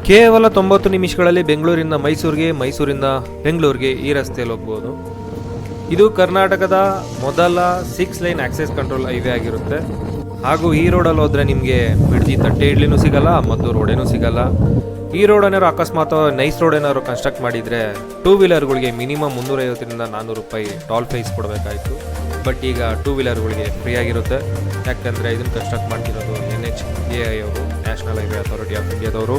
ಕೇವಲ 90 ನಿಮಿಷಗಳಲ್ಲಿ ಬೆಂಗಳೂರಿಂದ ಮೈಸೂರಿಗೆ, ಮೈಸೂರಿಂದ ಬೆಂಗಳೂರಿಗೆ ಈ ರಸ್ತೆಯಲ್ಲಿ ಹೋಗ್ಬೋದು. ಇದು ಕರ್ನಾಟಕದ ಮೊದಲ 6 ಲೈನ್ ಆಕ್ಸೆಸ್ ಕಂಟ್ರೋಲ್ ಹೈವೇ ಆಗಿರುತ್ತೆ. ಹಾಗೂ ಈ ರೋಡಲ್ಲಿ ಹೋದರೆ ನಿಮಗೆ ಬಿಡ್ದಿ ತಟ್ಟೆ ಇಡ್ಲಿನೂ ಸಿಗಲ್ಲ, ಮದ್ದು ರೋಡೇನೂ ಸಿಗಲ್ಲ. ಈ ರೋಡ್ ಏನಾದ್ರು ಅಕಸ್ಮಾತ್ ನೈಸ್ ರೋಡ್ ಏನಾದ್ರು ಕನ್ಸ್ಟ್ರಕ್ಟ್ ಮಾಡಿದರೆ 2 ವೀಲರ್ಗಳಿಗೆ ಮಿನಿಮಮ್ 350ರಿಂದ 400 ರೂಪಾಯಿ ಟೋಲ್ ಫೀಸ್ ಕೊಡಬೇಕಾಯಿತು. ಬಟ್ ಈಗ 2 ವೀಲರ್ಗಳಿಗೆ ಫ್ರೀ ಆಗಿರುತ್ತೆ. ಯಾಕಂದರೆ ಇದನ್ನು ಕನ್ಸ್ಟ್ರಕ್ಟ್ ಮಾಡ್ತಿರೋದು NHAI ಅವರು, ನ್ಯಾಷನಲ್ ಹೈವೇ ಅಥಾರಿಟಿ ಆಫ್ ಇಂಡಿಯಾದವರು.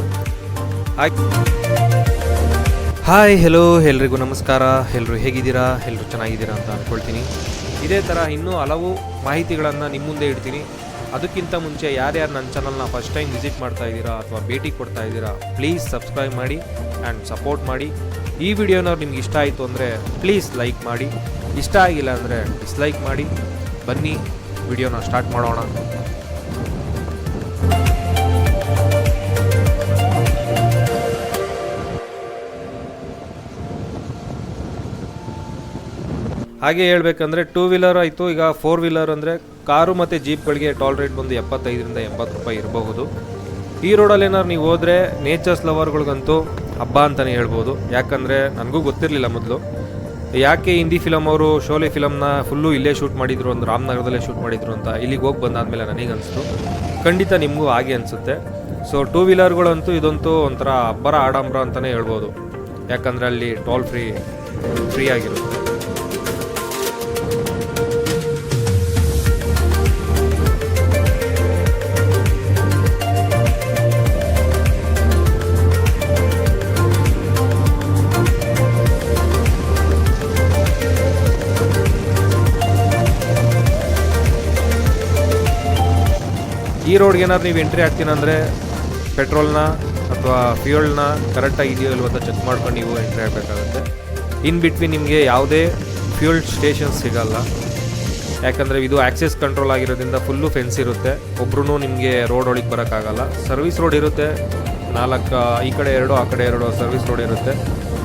ಹಾಯ್ ಹೆಲೋ ಎಲ್ರಿಗೂ ನಮಸ್ಕಾರ. ಎಲ್ಲರೂ ಹೇಗಿದ್ದೀರಾ? ಎಲ್ಲರೂ ಚೆನ್ನಾಗಿದ್ದೀರಾ ಅಂತ ಅಂದ್ಕೊಳ್ತೀನಿ. ಇದೇ ಥರ ಇನ್ನೂ ಹಲವು ಮಾಹಿತಿಗಳನ್ನು ನಿಮ್ಮ ಮುಂದೆ ಇಡ್ತೀನಿ. ಅದಕ್ಕಿಂತ ಮುಂಚೆ ಯಾರ್ಯಾರು ನನ್ನ ಚಾನಲ್ನ ಫಸ್ಟ್ ಟೈಮ್ ವಿಸಿಟ್ ಮಾಡ್ತಾ ಇದ್ದೀರಾ ಅಥವಾ ಭೇಟಿ ಕೊಡ್ತಾ ಇದ್ದೀರಾ, ಪ್ಲೀಸ್ ಸಬ್ಸ್ಕ್ರೈಬ್ ಮಾಡಿ ಆ್ಯಂಡ್ ಸಪೋರ್ಟ್ ಮಾಡಿ. ಈ ವಿಡಿಯೋನವ್ರು ನಿಮ್ಗೆ ಇಷ್ಟ ಆಯಿತು ಅಂದರೆ ಪ್ಲೀಸ್ ಲೈಕ್ ಮಾಡಿ, ಇಷ್ಟ ಆಗಿಲ್ಲ ಅಂದರೆ ಡಿಸ್ಲೈಕ್ ಮಾಡಿ. ಬನ್ನಿ ವಿಡಿಯೋನ ಸ್ಟಾರ್ಟ್ ಮಾಡೋಣ. ಹಾಗೆ ಹೇಳ್ಬೇಕಂದ್ರೆ 2 ವೀಲರ್ ಆಯಿತು. ಈಗ 4 ವೀಲರ್ ಅಂದರೆ ಕಾರು ಮತ್ತು ಜೀಪ್ಗಳಿಗೆ ಟೋಲ್ ರೇಟ್ ಬಂದು 75ರಿಂದ 80 ರೂಪಾಯಿ ಇರಬಹುದು. ಈ ರೋಡಲ್ಲಿ ಏನಾದ್ರು ನೀವು ಹೋದರೆ ನೇಚರ್ಸ್ ಲವರ್ಗಳಿಗಂತೂ ಹಬ್ಬ ಅಂತಲೇ ಹೇಳ್ಬೋದು. ಯಾಕಂದರೆ ನನಗೂ ಗೊತ್ತಿರಲಿಲ್ಲ ಮೊದಲು ಯಾಕೆ ಹಿಂದಿ ಫಿಲಮ್ ಅವರು ಶೋಲೆ ಫಿಲಮ್ನ ಫುಲ್ಲು ಇಲ್ಲೇ ಶೂಟ್ ಮಾಡಿದ್ರು, ಒಂದು ರಾಮನಗರದಲ್ಲೇ ಶೂಟ್ ಮಾಡಿದ್ರು ಅಂತ. ಇಲ್ಲಿಗೆ ಹೋಗಿ ಬಂದಾದಮೇಲೆ ನನಗನ್ನಿಸ್ತು, ಖಂಡಿತ ನಿಮಗೂ ಹಾಗೆ ಅನಿಸುತ್ತೆ. ಸೊ 2 ವೀಲರ್ಗಳಂತೂ ಇದಂತೂ ಒಂಥರ ಹಬ್ಬರ ಆಡಂಬರ ಅಂತಲೇ ಹೇಳ್ಬೋದು. ಯಾಕಂದರೆ ಅಲ್ಲಿ ಟೋಲ್ ಫ್ರೀ ಆಗಿರುತ್ತೆ. ಈ ರೋಡ್ಗೆ ಏನಾದ್ರು ನೀವು ಎಂಟ್ರಿ ಆಗ್ತೀನಿ ಅಂದರೆ ಪೆಟ್ರೋಲ್ನ ಅಥವಾ ಫ್ಯೂಯಲ್ನ ಕರೆಕ್ಟಾಗಿ ಇದೆಯೋ ಇಲ್ವ ಅಂತ ಚೆಕ್ ಮಾಡ್ಕೊಂಡು ನೀವು ಎಂಟ್ರಿ ಆಗಬೇಕಾಗುತ್ತೆ. ಇನ್ ಬಿಟ್ವೀನ್ ನಿಮಗೆ ಯಾವುದೇ ಫ್ಯೂಯಲ್ ಸ್ಟೇಷನ್ಸ್ ಸಿಗಲ್ಲ. ಯಾಕಂದರೆ ಇದು ಆಕ್ಸೆಸ್ ಕಂಟ್ರೋಲ್ ಆಗಿರೋದ್ರಿಂದ ಫುಲ್ಲು ಫೆನ್ಸ್ ಇರುತ್ತೆ. ಒಬ್ರು ನಿಮಗೆ ರೋಡ್ ಒಳಗೆ ಬರೋಕ್ಕಾಗಲ್ಲ. ಸರ್ವಿಸ್ ರೋಡ್ ಇರುತ್ತೆ 4, ಈ ಕಡೆ 2 ಆ ಕಡೆ 2 ಸರ್ವಿಸ್ ರೋಡ್ ಇರುತ್ತೆ.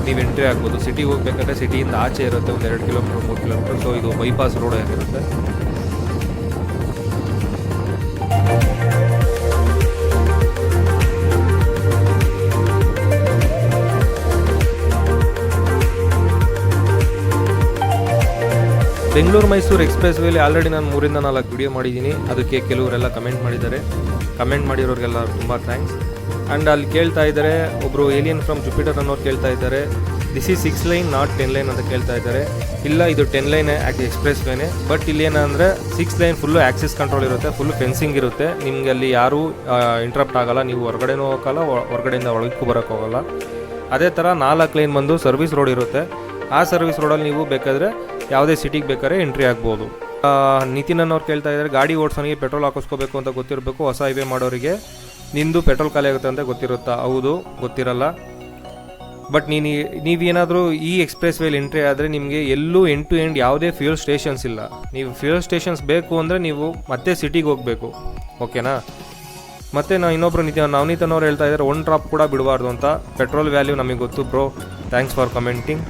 ನೀವು ಎಂಟ್ರಿ ಆಗ್ಬೋದು. ಸಿಟಿಗೆ ಹೋಗ್ಬೇಕಂದ್ರೆ ಸಿಟಿಯಿಂದ ಆಚೆ ಇರುತ್ತೆ, ಒಂದು 2 ಕಿಲೋಮೀಟ್ರ್ 3 ಕಿಲೋಮೀಟ್ರ್. ಸೊ ಇದು ಬೈಪಾಸ್ ರೋಡ್ ಆಗಿರುತ್ತೆ. ಬೆಂಗಳೂರು ಮೈಸೂರು ಎಕ್ಸ್ಪ್ರೆಸ್ ವೇಲಿ ಆಲ್ರೆಡಿ ನಾನು 3ರಿಂದ 4 ವಿಡಿಯೋ ಮಾಡಿದ್ದೀನಿ. ಅದಕ್ಕೆ ಕೆಲವರೆಲ್ಲ ಕಮೆಂಟ್ ಮಾಡಿದ್ದಾರೆ. ಕಮೆಂಟ್ ಮಾಡಿರೋರಿಗೆಲ್ಲ ತುಂಬ ಥ್ಯಾಂಕ್ಸ್. ಆ್ಯಂಡ್ ಅಲ್ಲಿ ಕೇಳ್ತಾ ಇದ್ದಾರೆ, ಒಬ್ಬರು ಏಲಿಯನ್ ಫ್ರಮ್ ಜುಪಿಟರ್ ಅನ್ನೋರು ಕೇಳ್ತಾ ಇದ್ದಾರೆ, this is 6 line not 10 line ಅಂತ ಕೇಳ್ತಾ ಇದ್ದಾರೆ. ಇಲ್ಲ, ಇದು 10 ಲೈನ್ ಎಕ್ಸ್ಪ್ರೆಸ್ ವೇನೆ. ಬಟ್ ಇಲ್ಲಿ ಏನಂದರೆ 6 ಲೈನ್ ಫುಲ್ಲು ಆಕ್ಸಿಸ್ ಕಂಟ್ರೋಲ್ ಇರುತ್ತೆ, ಫುಲ್ಲು ಫೆನ್ಸಿಂಗ್ ಇರುತ್ತೆ. ನಿಮಗೆ ಅಲ್ಲಿ ಯಾರೂ ಇಂಟ್ರಪ್ಟ್ ಆಗೋಲ್ಲ. ನೀವು ಹೊರಗಡೆನೂ ಹೋಗೋಲ್ಲ, ಹೊರಗಡೆಯಿಂದ ಒಳಗೂ ಬರೋಕ್ಕೆ ಹೋಗೋಲ್ಲ. ಅದೇ ಥರ 4 ಲೈನ್ ಬಂದು ಸರ್ವಿಸ್ ರೋಡ್ ಇರುತ್ತೆ. ಆ ಸರ್ವಿಸ್ ರೋಡಲ್ಲಿ ನೀವು ಬೇಕಾದರೆ ಯಾವುದೇ ಸಿಟಿಗೆ ಬೇಕಾದ್ರೆ ಎಂಟ್ರಿ ಆಗ್ಬೋದು. ನಿತಿನ್ ಅನ್ನೋರು ಕೇಳ್ತಾ ಇದ್ದಾರೆ, ಗಾಡಿ ಓಡಿಸೋನಿಗೆ ಪೆಟ್ರೋಲ್ ಹಾಕಿಸ್ಕೋಬೇಕು ಅಂತ ಗೊತ್ತಿರಬೇಕು. ಹೊಸ ಹೈವೇ ಮಾಡೋರಿಗೆ ನಿಂದು ಪೆಟ್ರೋಲ್ ಖಾಲಿ ಆಗುತ್ತೆ ಅಂತ ಗೊತ್ತಿರುತ್ತಾ? ಹೌದು, ಗೊತ್ತಿರಲ್ಲ. ಬಟ್ ನೀವೇನಾದರೂ ಈ ಎಕ್ಸ್ಪ್ರೆಸ್ ವೇಲಿ ಎಂಟ್ರಿ ಆದರೆ ನಿಮಗೆ ಎಲ್ಲೂ ಎಂಡ್ ಟು ಎಂಡ್ ಯಾವುದೇ ಫ್ಯೂಯಲ್ ಸ್ಟೇಷನ್ಸ್ ಇಲ್ಲ. ನೀವು ಫ್ಯೂಯಲ್ ಸ್ಟೇಷನ್ಸ್ ಬೇಕು ಅಂದರೆ ನೀವು ಮತ್ತೆ ಸಿಟಿಗೆ ಹೋಗಬೇಕು. ಓಕೆನಾ? ಮತ್ತು ಇನ್ನೊಬ್ಬರು ನವನೀತ್ ಅನ್ನೋರು ಹೇಳ್ತಾ ಇದ್ದಾರೆ, 1 ಡ್ರಾಪ್ ಕೂಡ ಬಿಡಬಾರ್ದು ಅಂತ. ಪೆಟ್ರೋಲ್ ವ್ಯಾಲ್ಯೂ ನಮಗೆ ಗೊತ್ತು bro. Thanks for commenting.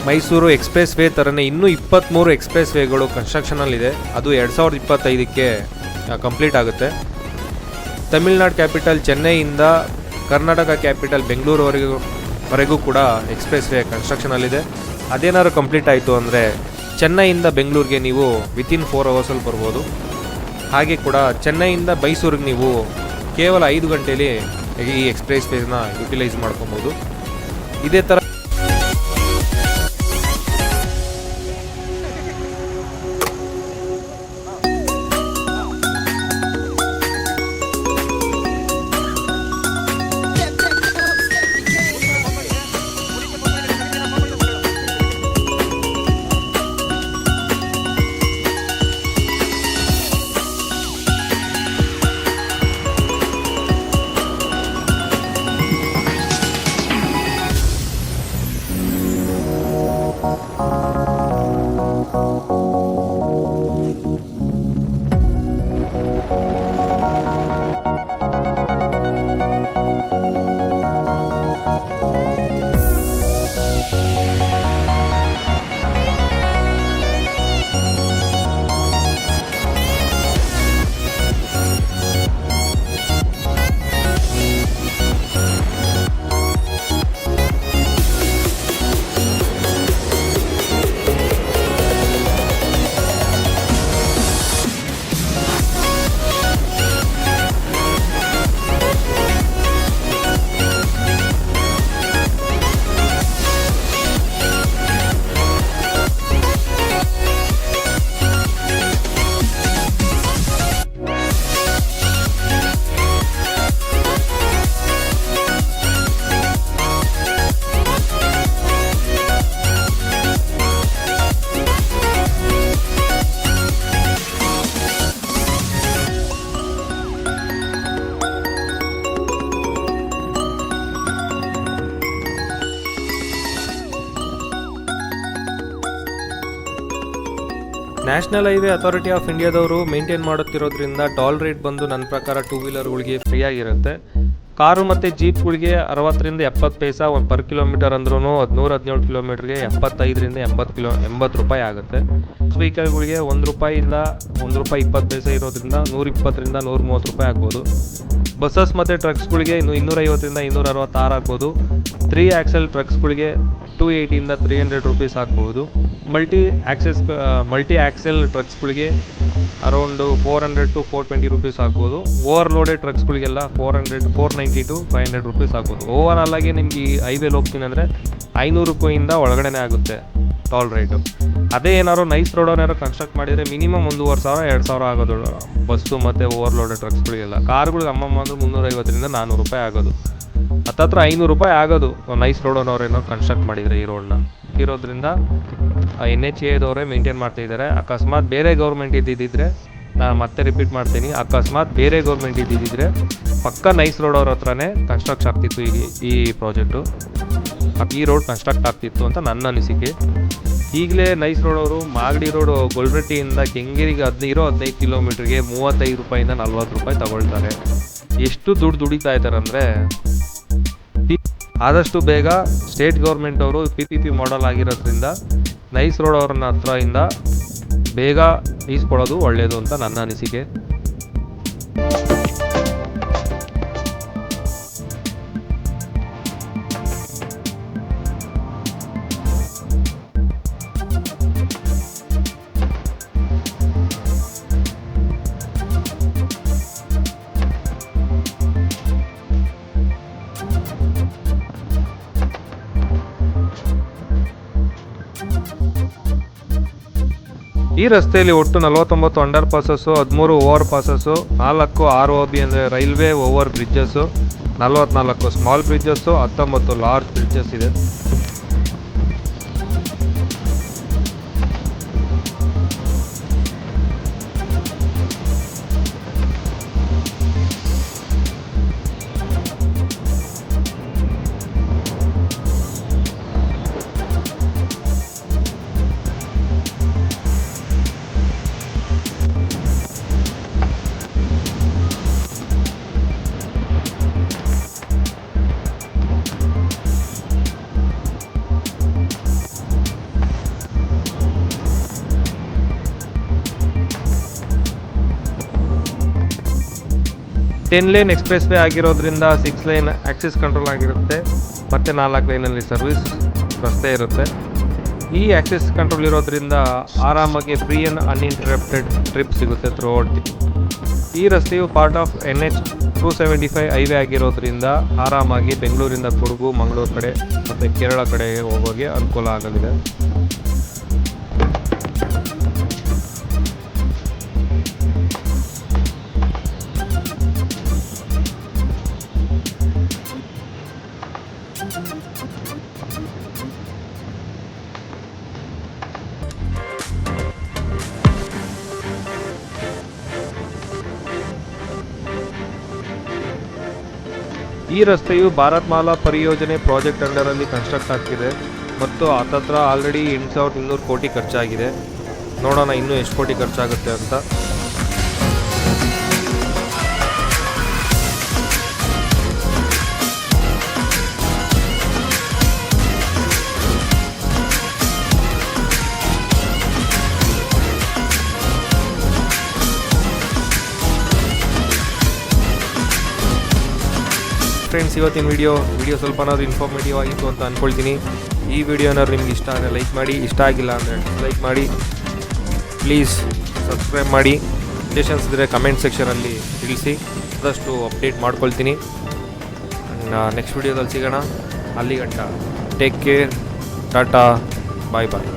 Mysuru express way ಥರನೇ ಇನ್ನೂ 23 ಎಕ್ಸ್ಪ್ರೆಸ್ ವೇಗಳು ಕನ್ಸ್ಟ್ರಕ್ಷನಲ್ಲಿದೆ. ಅದು 2025ಕ್ಕೆ ಕಂಪ್ಲೀಟ್ ಆಗುತ್ತೆ. ತಮಿಳ್ನಾಡು ಕ್ಯಾಪಿಟಲ್ ಚೆನ್ನೈಯಿಂದ ಕರ್ನಾಟಕ ಕ್ಯಾಪಿಟಲ್ ಬೆಂಗಳೂರುವರೆಗೂ ಕೂಡ ಎಕ್ಸ್ಪ್ರೆಸ್ ವೇ ಕನ್ಸ್ಟ್ರಕ್ಷನಲ್ಲಿದೆ. ಅದೇನಾದ್ರು ಕಂಪ್ಲೀಟ್ ಆಯಿತು ಅಂದರೆ ಚೆನ್ನೈಯಿಂದ ಬೆಂಗಳೂರಿಗೆ ನೀವು ವಿತಿನ್ 4 ಅವರ್ಸಲ್ಲಿ ಬರ್ಬೋದು. ಹಾಗೆ ಕೂಡ ಚೆನ್ನೈಯಿಂದ ಮೈಸೂರಿಗೆ ನೀವು ಕೇವಲ 5 ಗಂಟೆಯಲ್ಲಿ ಈ ಎಕ್ಸ್ಪ್ರೆಸ್ ವೇನ ಯುಟಿಲೈಸ್ ಮಾಡ್ಕೊಬೋದು. ಇದೇ ಥರ ನ್ಯಾಷನಲ್ ಹೈವೇ ಅಥಾರಿಟಿ ಆಫ್ ಇಂಡಿಯಾದವರು ಮೇಂಟೈನ್ ಮಾಡುತ್ತಿರೋದ್ರಿಂದ ಟೋಲ್ ರೇಟ್ ಬಂದು ನನ್ನ ಪ್ರಕಾರ 2 ವೀಲರ್ಗಳಿಗೆ ಫ್ರೀ ಆಗಿರುತ್ತೆ. ಕಾರು ಮತ್ತು ಜೀಪ್ಗಳಿಗೆ 60ರಿಂದ 70 ಪೈಸಾ ಪರ್ ಕಿಲೋಮೀಟರ್ ಅಂದ್ರೂ 117 ಕಿಲೋಮೀಟರ್ಗೆ 75ರಿಂದ 80 ರೂಪಾಯಿ ಆಗುತ್ತೆ. ವೆಹಿಕಲ್ಗಳಿಗೆ ₹1 ₹1.20 ಇರೋದ್ರಿಂದ 120ರಿಂದ 130 ರೂಪಾಯಿ ಆಗ್ಬೋದು. ಬಸ್ಸಸ್ ಮತ್ತು ಟ್ರಕ್ಸ್ಗಳಿಗೆ 250ರಿಂದ 266 ಆಗ್ಬೋದು. 3 ಆಕ್ಸೆಲ್ ಟ್ರಕ್ಸ್ಗಳಿಗೆ 280ಯಿಂದ 300 ರೂಪೀಸ್ ಆಗ್ಬೋದು. ಮಲ್ಟಿ ಆಕ್ಸೆಲ್ ಟ್ರಕ್ಸ್ಗಳಿಗೆ ಅರೌಂಡ್ 400 to 420 ರೂಪೀಸ್ ಆಗ್ಬೋದು. ಓವರ್ಲೋಡೆಡ್ ಟ್ರಕ್ಸ್ಗಳಿಗೆಲ್ಲ 490 to 500 ರೂಪೀಸ್ ಆಗ್ಬೋದು. ಓವರಾಲ್ ಆಗಿ ನಿಮ್ಗೆ ಈ ಹೈವೇಲಿ ಹೋಗ್ತೀನಿ ಅಂದರೆ 500 ರೂಪಾಯಿಂದ ಒಳಗಡೆ ಆಗುತ್ತೆ ಟೋಲ್ ರೇಟು. ಅದೇ ಏನಾದ್ರು ನೈಸ್ ರೋಡ್ ಏನಾದ್ರು ಕನ್ಸ್ಟ್ರಕ್ಟ್ ಮಾಡಿದರೆ ಮಿನಿಮಮ್ 1,500-2,000 ಆಗೋದು ಬಸ್ಸು ಮತ್ತು ಓವರ್ಲೋಡೆಡ್ ಟ್ರಕ್ಸ್ಗಳಿಗೆಲ್ಲ. ಕಾರ್ಗಳಿಗೆ ಅಮ್ಮಮ್ಮ ಅಂದ್ರೆ 350ರಿಂದ 400 ರೂಪಾಯಿ ಆಗೋದು. ಹತ್ತತ್ರ 500 ರೂಪಾಯಿ ಆಗೋದು ನೈಸ್ ರೋಡನ್ನವ್ರು ಏನೋ ಕನ್ಸ್ಟ್ರಕ್ಟ್ ಮಾಡಿದರೆ ಈ ರೋಡನ್ನ. ಇರೋದ್ರಿಂದ NHAದವರೇ ಮೇಂಟೈನ್ ಮಾಡ್ತಾಯಿದ್ದಾರೆ. ಅಕಸ್ಮಾತ್ ಬೇರೆ ಗೌರ್ಮೆಂಟ್ ಇದ್ದಿದ್ದರೆ, ನಾನು ಮತ್ತೆ ರಿಪೀಟ್ ಮಾಡ್ತೀನಿ, ಅಕಸ್ಮಾತ್ ಬೇರೆ ಗೌರ್ಮೆಂಟ್ ಇದ್ದಿದ್ದರೆ ಪಕ್ಕ ನೈಸ್ ರೋಡ್ ಅವ್ರ ಹತ್ರನೇ ಕನ್ಸ್ಟ್ರಕ್ಟ್ ಆಗ್ತಿತ್ತು ಈ ಪ್ರಾಜೆಕ್ಟು. ಈ ರೋಡ್ ಕನ್ಸ್ಟ್ರಕ್ಟ್ ಆಗ್ತಿತ್ತು ಅಂತ ನನ್ನ ಅನಿಸಿಕೆ. ಈಗಲೇ ನೈಸ್ ರೋಡ್ ಅವರು ಮಾಗಡಿ ರೋಡು ಗೊಲ್ರಟ್ಟಿಯಿಂದ ಕೆಂಗೇರಿಗೆ 15 ಕಿಲೋಮೀಟ್ರಿಗೆ 35 ರೂಪಾಯಿಂದ 40 ರೂಪಾಯಿ ತಗೊಳ್ತಾರೆ. ಎಷ್ಟು ದುಡಿತಾ ಇದ್ದಾರೆ ಅಂದರೆ, ಆದಷ್ಟು ಬೇಗ ಸ್ಟೇಟ್ ಗೌರ್ಮೆಂಟ್ ಅವರು PPP ಮಾಡಲ್ ಆಗಿರೋದ್ರಿಂದ ನೈಸ್ ರೋಡ್ ಅವ್ರನ್ನ ಹತ್ರದಿಂದ ಬೇಗ ಈಸ್ಕೊಡೋದು ಒಳ್ಳೆಯದು ಅಂತ ನನ್ನ ಅನಿಸಿಕೆ. ಈ ರಸ್ತೆಯಲ್ಲಿ ಒಟ್ಟು 49 under passes, 13 over passes, 4 ROB ಅಂದರೆ railway over bridges, 44 small bridges, 19 large bridges ಇದೆ. ಟೆನ್ ಲೇನ್ ಎಕ್ಸ್ಪ್ರೆಸ್ ವೇ ಆಗಿರೋದ್ರಿಂದ 6 ಲೈನ್ ಆಕ್ಸಿಸ್ ಕಂಟ್ರೋಲ್ ಆಗಿರುತ್ತೆ ಮತ್ತು 4 ಲೈನಲ್ಲಿ ಸರ್ವಿಸ್ ರಸ್ತೆ ಇರುತ್ತೆ. ಈ ಆಕ್ಸಿಸ್ ಕಂಟ್ರೋಲ್ ಇರೋದ್ರಿಂದ ಆರಾಮಾಗಿ ಫ್ರೀ ಆ್ಯಂಡ್ ಅನ್ಇಂಟರಪ್ಟೆಡ್ ಟ್ರಿಪ್ ಸಿಗುತ್ತೆ ಥ್ರೂಔಟ್. ಈ ರಸ್ತೆಯು ಪಾರ್ಟ್ ಆಫ್ NH 275 ಹೈವೇ ಆಗಿರೋದ್ರಿಂದ ಆರಾಮಾಗಿ ಬೆಂಗಳೂರಿಂದ ಕೊಡಗು, ಮಂಗಳೂರು ಕಡೆ ಮತ್ತು ಕೇರಳ ಕಡೆ ಹೋಗೋಕ್ಕೆ ಅನುಕೂಲ ಆಗಲಿದೆ. ಈ ರಸ್ತೆಯು ಭಾರತ್ ಮಾಲಾ ಪರಿಯೋಜನೆ ಪ್ರಾಜೆಕ್ಟ್ ಅಂಡರಲ್ಲಿ ಕನ್ಸ್ಟ್ರಕ್ಟ್ ಆಗ್ತಿದೆ ಮತ್ತು ಹತ್ತತ್ರ ಆಲ್ರೆಡಿ 8,200 ಕೋಟಿ ಖರ್ಚಾಗಿದೆ. ನೋಡೋಣ ಇನ್ನೂ ಎಷ್ಟು ಕೋಟಿ ಖರ್ಚಾಗುತ್ತೆ ಅಂತ. ಫ್ರೆಂಡ್ಸ್, ಇವತ್ತಿನ ವಿಡಿಯೋ ಸ್ವಲ್ಪನಾದ್ರೂ ಇನ್ಫಾರ್ಮೇಟಿವ್ ಆಗಿತ್ತು ಅಂತ ಅಂದ್ಕೊಳ್ತೀನಿ. ಈ ವಿಡಿಯೋ ಏನಾದ್ರು ನಿಮ್ಗೆ ಇಷ್ಟ ಆದರೆ ಲೈಕ್ ಮಾಡಿ, ಇಷ್ಟ ಆಗಿಲ್ಲ ಅಂದರೆ ಡಿಸ್ಲೈಕ್ ಮಾಡಿ. ಪ್ಲೀಸ್ ಸಬ್ಸ್ಕ್ರೈಬ್ ಮಾಡಿ. ಸಜೆಷನ್ಸ್ ಇದ್ದರೆ ಕಮೆಂಟ್ ಸೆಕ್ಷನಲ್ಲಿ ತಿಳಿಸಿ, ಆದಷ್ಟು ಅಪ್ಡೇಟ್ ಮಾಡ್ಕೊಳ್ತೀನಿ. ನೆಕ್ಸ್ಟ್ ವಿಡಿಯೋದಲ್ಲಿ ಸಿಗೋಣ. ಅಲ್ಲಿಗಂಟ ಟೇಕ್ ಕೇರ್, ಟಾಟಾ, ಬಾಯ್ ಬಾಯ್.